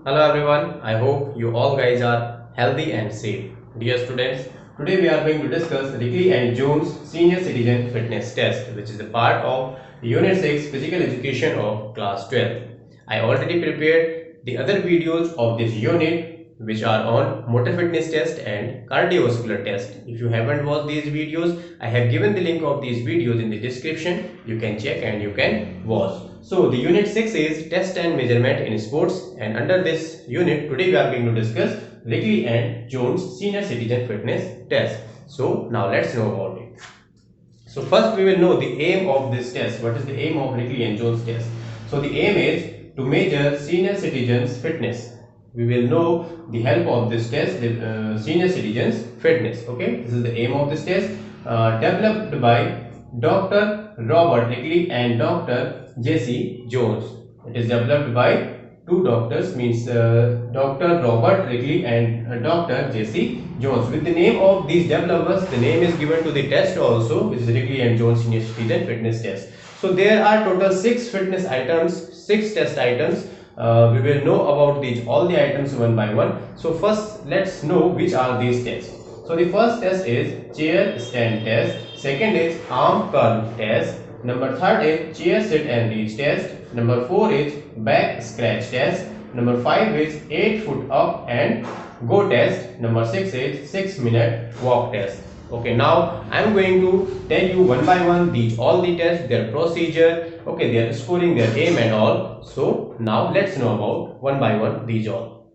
Hello everyone, I hope you all guys are healthy and safe. Dear students, today we are going to discuss Rickley and Jones Senior Citizen Fitness Test, which is a part of Unit 6 Physical Education of Class 12. I already prepared the other videos of this unit which are on motor fitness test and cardiovascular test. If you haven't watched these videos, I have given the link of these videos in the description. You can check and you can watch. So the unit 6 is test and measurement in sports, and under this unit today we are going to discuss Rickley and Jones Senior Citizen Fitness Test. So now let's know about it. So first we will know the aim of this test. What is the aim of Rickley and Jones test? So the aim is to measure senior citizens fitness. We will know the help of this test, the senior citizens fitness. Okay, this is the aim of this test, developed by Dr. Robert Rickley and Dr. Jesse Jones. It is developed by two doctors, means Dr. Robert Rickley and Dr. Jesse Jones. With the name of these developers, the name is given to the test also, which is Rickley and Jones Senior Citizen Fitness Test. So there are total 6 fitness items, 6 test items. We will know about these all the items one by one. So first let's know which are these tests. So the first test is chair stand test, second is arm curl test, number third is chair sit and reach test, number 4 is back scratch test, number 5 is 8 foot up and go test, number 6 is 6-minute walk test. Okay, now I am going to tell you one by one these all the tests, their procedure, okay, their scoring, their aim and all. So now let's know about one by one these all.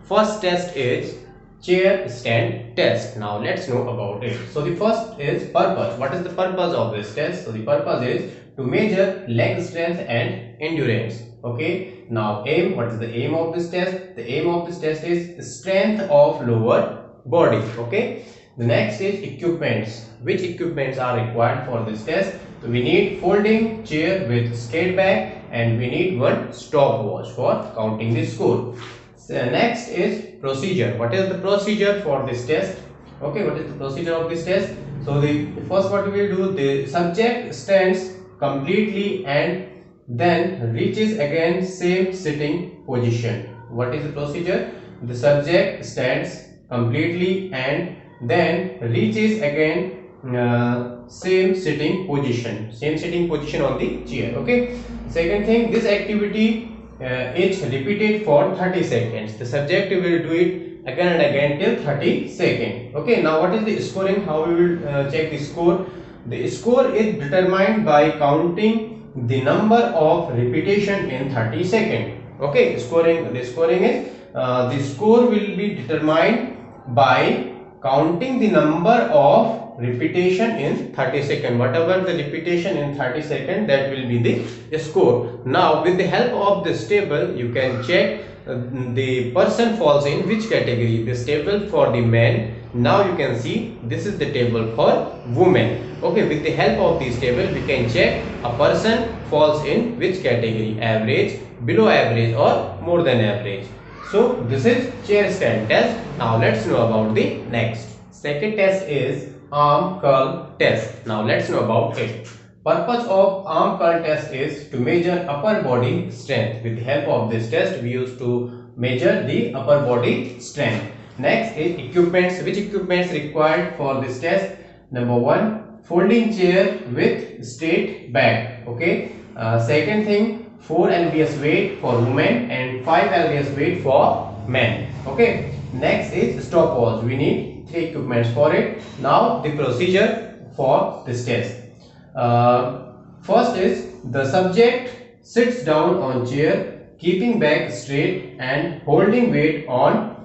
First test is chair stand test. Now let's know about it. So the first is purpose. What is the purpose of this test? So the purpose is to measure leg strength and endurance. Okay, now aim. What is the aim of this test? The aim of this test is strength of lower body. Okay, the next is equipments. Which equipments are required for this test? So we need folding chair with straight back, and we need one stopwatch for counting the score. So next is procedure. What is the procedure for this test? Okay, what is the procedure of this test? So the first what we will do, the subject stands completely and then reaches again same sitting position. What is the procedure? The subject stands completely and then reaches again same sitting position on the chair. Okay, second thing, this activity is repeated for 30 seconds. The subject will do it again and again till 30 seconds. Okay, now what is the scoring? How we will check the score? The score is determined by counting the number of repetition in 30 seconds. Okay, the scoring is the score will be determined by counting the number of repetition in 30 seconds. Whatever the repetition in 30 seconds, that will be the score. Now with the help of this table you can check the person falls in which category. This table for the men. Now you can see this is the table for women. Okay, with the help of this table we can check a person falls in which category: average, below average or more than average. So this is chair stand test. Now let's know about the next. Second test is arm curl test. Now let's know about it. Purpose of arm curl test is to measure upper body strength. With the help of this test we used to measure the upper body strength. Next is equipments. Which equipments required for this test? Number 1, folding chair with straight back. Okay. Second thing, 4 lbs weight for women and 5 lbs weight for men. Okay. Next is stopwatch. We need 3 equipments for it. Now the procedure for this test. First is the subject sits down on chair, keeping back straight and holding weight on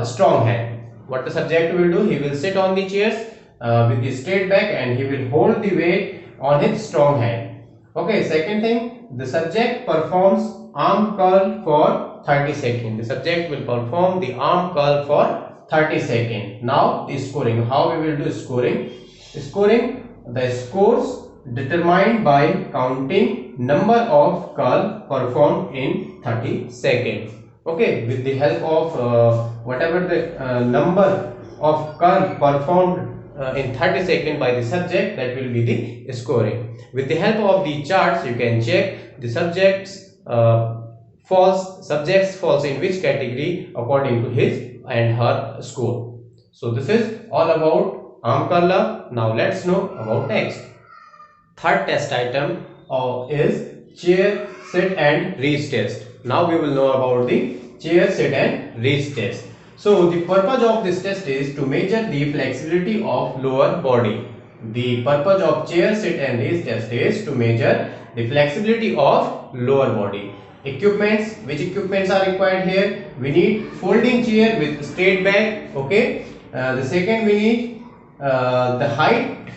strong hand. What the subject will do? He will sit on the chairs with the straight back and he will hold the weight on his strong hand. Okay, second thing, the subject performs arm curl for 30 seconds. The subject will perform the arm curl for 30 seconds. Now the scoring. How we will do scoring? The scores determined by counting number of curl performed in 30 seconds. Okay, with the help of whatever the number of curl performed in 30 seconds by the subject, that will be the scoring. With the help of the charts you can check the subjects subjects falls in which category according to his and her score. So this is all about arm curler. Now let's know about next. Third test item is chair, sit and reach test. Now we will know about the chair, sit and reach test. So the purpose of this test is to measure the flexibility of lower body. The purpose of chair, sit and reach test is to measure the flexibility of lower body. Equipments, which equipments are required here? We need folding chair with straight back. Okay. The second, we need the height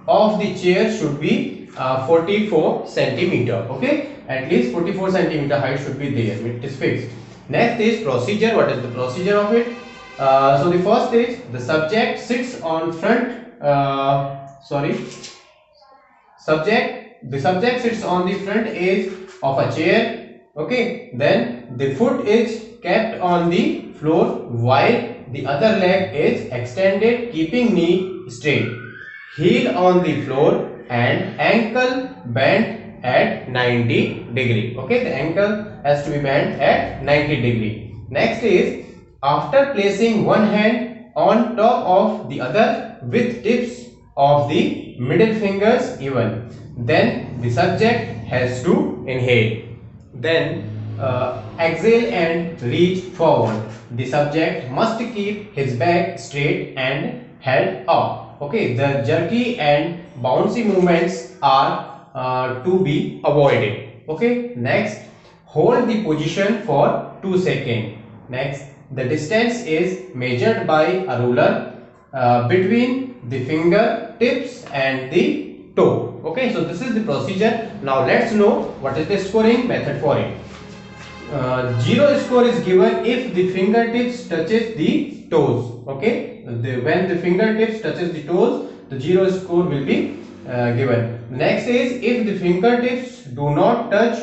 of the chair should be 44 centimeter. Okay, at least 44 centimeter height should be there. It is fixed. Next is procedure. What is the procedure of it? So the first is the subject sits on front. The subject sits on the front edge of a chair. Okay, then the foot is kept on the floor while the other leg is extended, keeping knee straight, heel on the floor and ankle bent at 90 degree. Okay, the ankle has to be bent at 90 degree. Next is after placing one hand on top of the other with tips of the middle fingers even, then the subject has to inhale. Then exhale and reach forward. The subject must keep his back straight and held up. Okay, the jerky and bouncy movements are to be avoided. Okay, next, hold the position for 2 seconds. Next, the distance is measured by a ruler between the finger tips and the toe. Okay, so this is the procedure. Now let's know what is the scoring method for it. 0 score is given if the fingertips touches the toes. Okay, when the fingertips touches the toes, the 0 score will be given. Next is if the fingertips do not touch,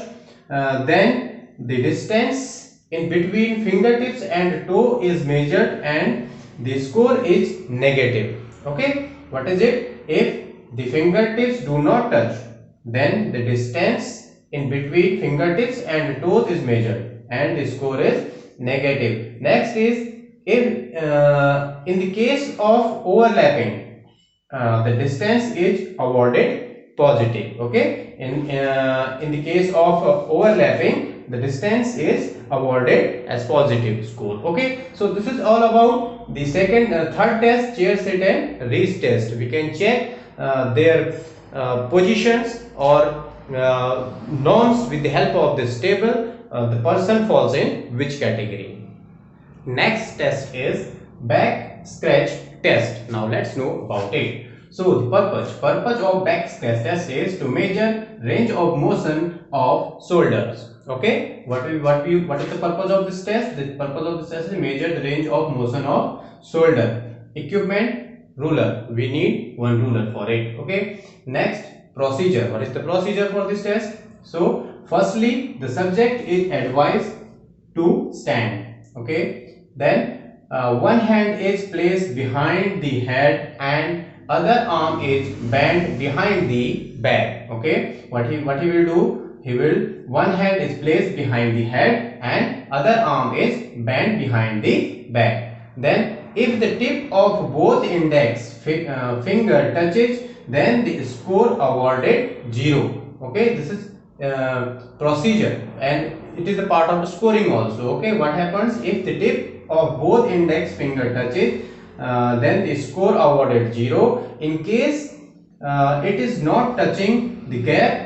then the distance in between fingertips and toe is measured and the score is negative. Okay, what is it? If the fingertips do not touch, then the distance in between fingertips and toes is measured and the score is negative. Next is if in the case of overlapping, the distance is awarded positive. Okay, in the case of overlapping, the distance is awarded as positive score. Okay, so this is all about the third test, chair, sit and reach test. We can check their positions or norms with the help of this table. The person falls in which category. Next test is back scratch test. Now let's know about it. So the purpose of back scratch test is to measure range of motion of shoulders. Okay, what is the purpose of this test? The purpose of this test is to measure the range of motion of shoulder. Equipment, ruler. We need one ruler for it. Okay. Next, procedure. What is the procedure for this test? So firstly, the subject is advised to stand. Okay, then one hand is placed behind the head and other arm is bent behind the back. Okay, what he will do? One hand is placed behind the head and other arm is bent behind the back. Then if the tip of both index finger touches, then the score awarded 0. Okay, this is procedure and it is a part of the scoring also. Okay, what happens if the tip of both index finger touches, then the score awarded 0. In case it is not touching the gap,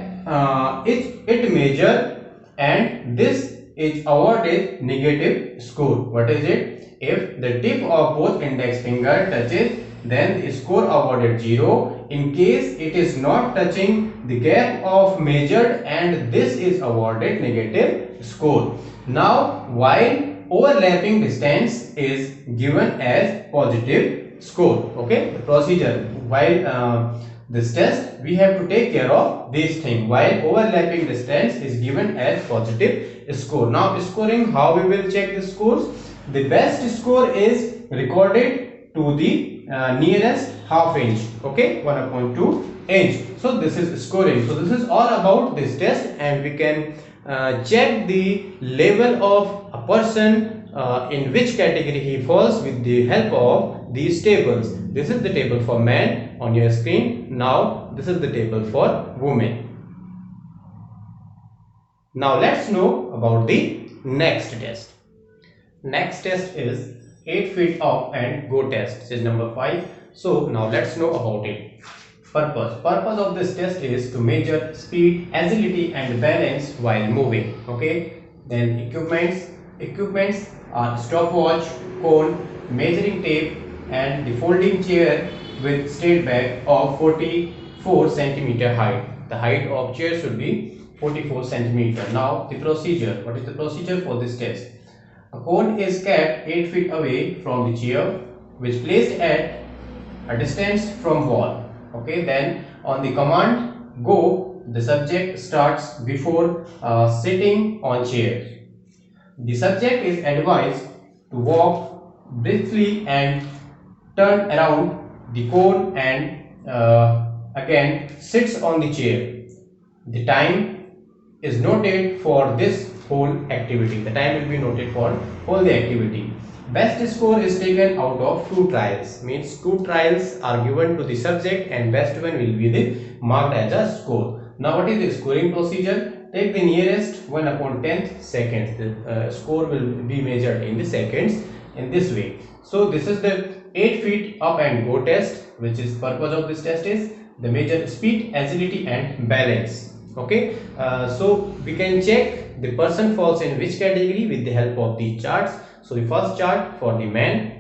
it measured and this is awarded negative score. What is it? If the tip of both index finger touches, then the score awarded 0. In case it is not touching the gap of measured and this is awarded negative score. Now while overlapping distance is given as positive score. Okay, the procedure while this test we have to take care of this thing. While overlapping distance is given as positive score. Now scoring, how we will check the scores? The best score is recorded to the nearest half inch. Okay, 1/2 inch. So this is scoring. So this is all about this test and we can check the level of a person in which category he falls with the help of these tables. This is the table for man on your screen. Now this is the table for women. Now let's know about the next test. Next test is 8 feet up and go test. This is number 5. So now let's know about it. Purpose of this test is to measure speed, agility and balance while moving. Okay. Then equipments are stopwatch, cone, measuring tape and the folding chair with straight back of 44 centimeter height. The height of chair should be 44 centimeter. Now the procedure. What is the procedure for this test? A cone is kept 8 feet away from the chair, which placed at a distance from wall. Okay, then on the command go, the subject starts before sitting on chair. The subject is advised to walk briskly and turn around the cone and again sits on the chair. The time is noted for this whole activity. The time will be noted for whole the activity. Best score is taken out of 2 trials. Means 2 trials are given to the subject and best one will be marked as a score. Now what is the scoring procedure? Take the nearest 1 upon 10th seconds. The score will be measured in the seconds in this way. So this is the 8 feet up and go test, which is purpose of this test is the measure speed, agility and balance. Okay, so we can check the person falls in which category with the help of the charts. So the first chart for the man,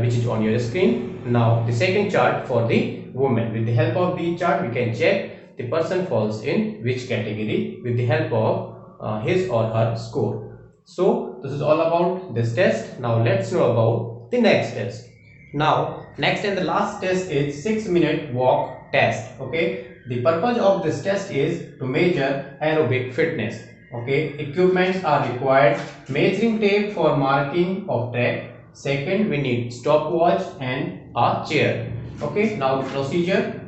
which is on your screen. Now the second chart for the woman. With the help of the chart we can check the person falls in which category with the help of his or her score. So this is all about this test. Now let's know about the next test. Now next and the last test is 6-minute walk test. Okay, the purpose of this test is to measure aerobic fitness. Okay, equipments are required. Measuring tape for marking of track. Second, we need stopwatch and a chair. Okay, now the procedure.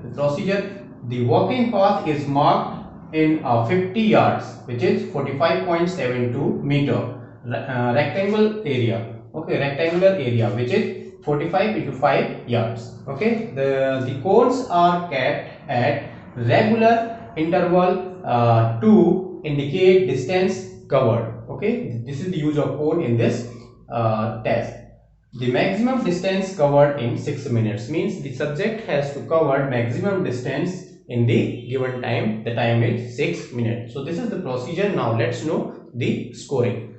The walking path is marked in 50 yards, which is 45.72 meter. Rectangle area. Okay, rectangular area, which is 45 into 5 yards. Okay, the cones are kept at regular interval to indicate distance covered. Okay, this is the use of cone in this test. The maximum distance covered in 6 minutes means the subject has to cover maximum distance in the given time. The time is 6 minutes. So this is the procedure. Now let's know the scoring.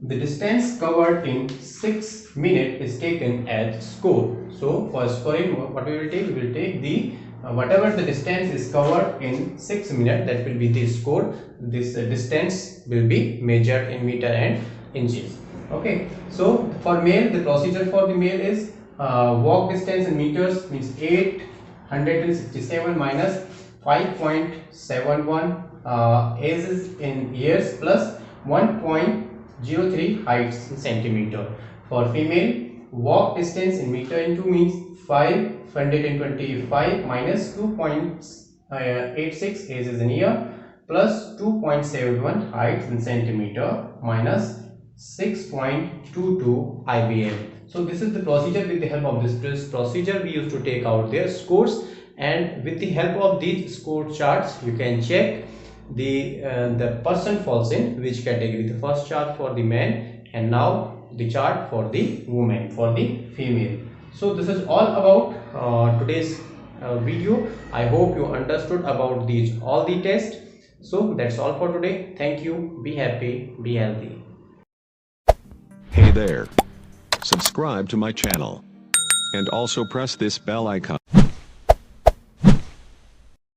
The distance covered in 6 minutes is taken as score. So for scoring, what we will take? We will take the whatever the distance is covered in 6 minutes, that will be the score. This distance will be measured in meter and inches. Okay, so for male, the procedure for the male is walk distance in meters means 867 minus 5.71 is in years plus 1.03 heights in centimeter. For female, walk distance in meter into means 525 minus 2.86 is in year plus 2.71 height in centimeter minus 6.22 IBM. So this is the procedure. With the help of this procedure we used to take out their scores, and with the help of these score charts you can check the person falls in which category. The first chart for the man and now the chart for the woman, for the female. So this is all about today's video. I hope you understood about all the tests. So that's all for today. Thank you. Be happy, be healthy. Hey there. Subscribe to my channel. And also press this bell icon.